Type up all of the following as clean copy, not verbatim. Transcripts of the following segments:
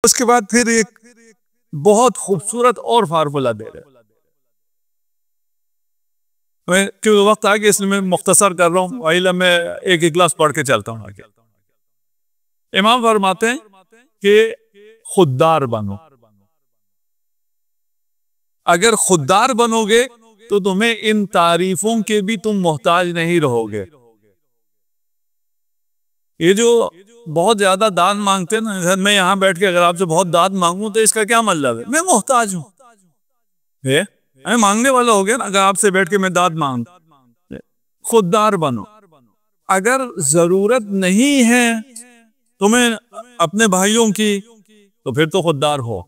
उसके बाद फिर एक बहुत खूबसूरत और फार्मूला दे रहे हैं। मैं क्योंकि वक्त आ गया इसलिए मैं मुख्तसर कर रहा हूँ, वही मैं एक एक क्लास पढ़ के चलता हूँ आगे। इमाम फरमाते हैं कि खुददार बनो। अगर खुददार बनोगे तो तुम्हें इन तारीफों के भी तुम मोहताज नहीं रहोगे। ये जो बहुत ज्यादा दान मांगते हैं ना, मैं यहाँ बैठ के अगर आपसे बहुत दान मांगू तो इसका क्या मतलब है? मैं मोहताज हूँ। मैं मांगने वाला हो गया ना, अगर आपसे बैठ के मैं दाद मांग। खुददार बनो। अगर जरूरत नहीं है तुम्हें अपने भाइयों की तो फिर तो खुददार हो।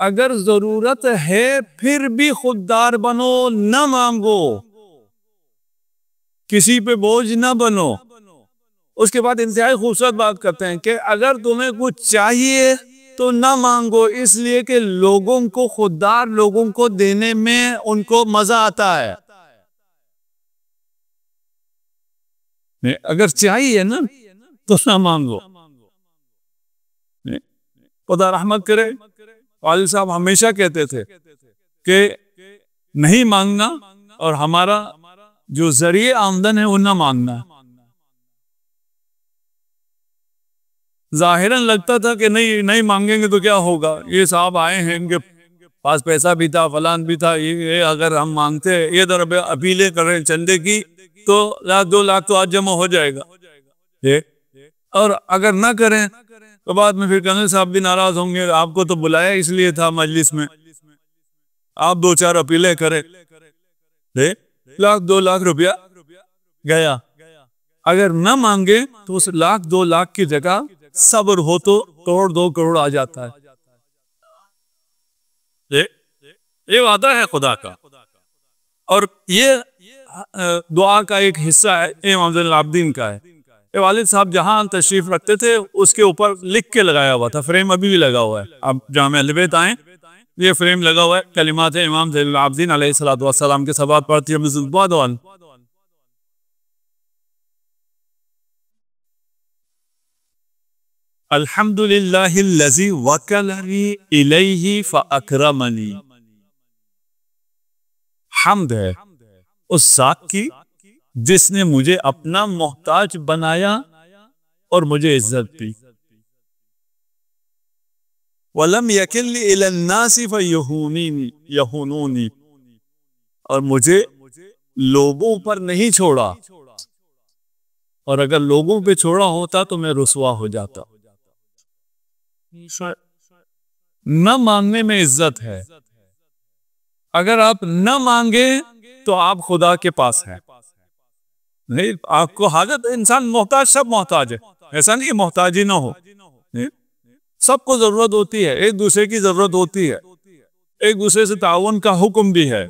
अगर जरूरत है फिर भी खुददार बनो, न मांगो, किसी पे बोझ न बनो। उसके बाद इंतहाई खूबसूरत बात करते हैं कि अगर तुम्हें कुछ चाहिए तो न मांगो, इसलिए कि लोगों को, खुददार लोगों को देने में उनको मजा आता है। अगर चाहिए ना तो न मांगो। खुदा रहमत करे, वालिद साहब हमेशा कहते थे कि नहीं मांगना और हमारा जो जरिए आमदन है वो न मांगना। जाहिरन लगता था कि नहीं मांगेंगे तो क्या होगा, ये साहब आए हैं, इनके पास पैसा भी था, फलान भी था, ये अगर हम मांगते हैं, ये तरफ अपीलें कर रहे हैं चंदे की, तो 1-2 लाख तो आज जमा हो जाएगा। और अगर ना करें तो बाद में फिर कर्नल साहब भी नाराज होंगे, आपको तो बुलाया इसलिए था मजलिस में, आप 2-4 अपीलें करें, 1-2 लाख रुपया गया। अगर ना मांगे तो उस 1-2 लाख की जगह सब्र हो तो 1-2 करोड़ आ जाता है। ये वादा है खुदा का, और ये दुआ का एक हिस्सा है, इमाम ज़ैनुल आबिदीन का है। ये वालिद साहब जहां तशरीफ रखते थे उसके ऊपर लिख के लगाया हुआ था, फ्रेम अभी भी लगा हुआ है। आप जामे अहले बैत आए, ये फ्रेम लगा हुआ है, कलिमात इमाम ज़ैनुल आबिदीन अलैहिस्सलातु वस्सलाम के सबात पढ़ती है। अल्हम्दुलिल्लाहिल्लज़ी वकलनी इलैहि फ़अकरमनी। हम्द है उस ज़ात की जिसने मुझे अपना मोहताज बनाया और मुझे इज्जत दी। वलम यकिल्नी इलन्नासी फ़यहूनूनी, और मुझे लोगों पर नहीं छोड़ा, और अगर लोगों पे छोड़ा होता तो मैं रुसवा हो जाता। न मांगने में इज्जत है। अगर आप न मांगे तो आप खुदा के पास हैं। नहीं, आपको हाजत, इंसान मोहताज, सब मोहताज है, ऐसा नहीं मोहताज ही ना हो। सबको जरूरत होती है, एक दूसरे की जरूरत होती है, एक दूसरे से ताउन का हुक्म भी है।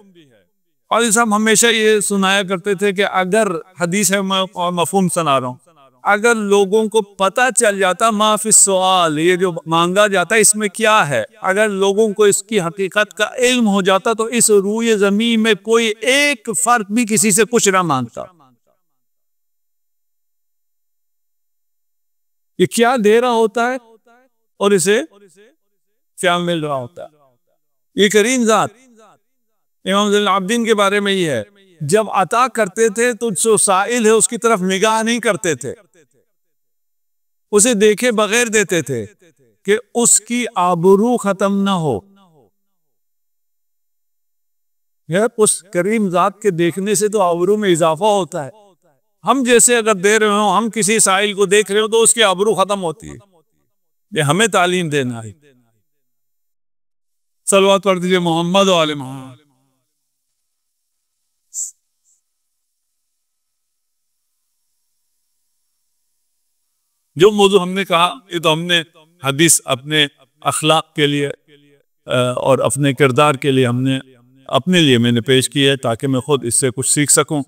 और साहब हमेशा ये सुनाया करते थे कि अगर हदीस है, मैं मफहूम सुना रहा हूँ, अगर लोगों को पता चल जाता माफी सवाल, ये जो मांगा जाता है इसमें क्या है, अगर लोगों को इसकी हकीकत का इल्म हो जाता तो इस रूए जमीन में कोई एक फर्क भी किसी से कुछ ना मांगता। ये क्या दे रहा होता है और इसे क्या मिल रहा होता है। ये करीम ज़ात इमाम ज़ैनुल आबिदीन के बारे में ही है, जब अता करते थे तो जो साइल है उसकी तरफ निगाह नहीं करते थे, उसे देखे बगैर देते थे कि उसकी आबरू खत्म ना हो। यह उस करीम ज़ात के देखने से तो आबरू में इजाफा होता है। हम जैसे अगर दे रहे हो, हम किसी साइल को देख रहे हो तो उसकी आबरू खत्म होती है। ये हमें तालीम देना है। सलवात पढ़ दीजिए मोहम्मद वाले मोहम्मद। जो मौजू हमने कहा, ये तो हमने हदीस अपने अखलाक के लिए और अपने किरदार के लिए हमने अपने लिए मैंने पेश की है, ताकि मैं खुद इससे कुछ सीख सकूं।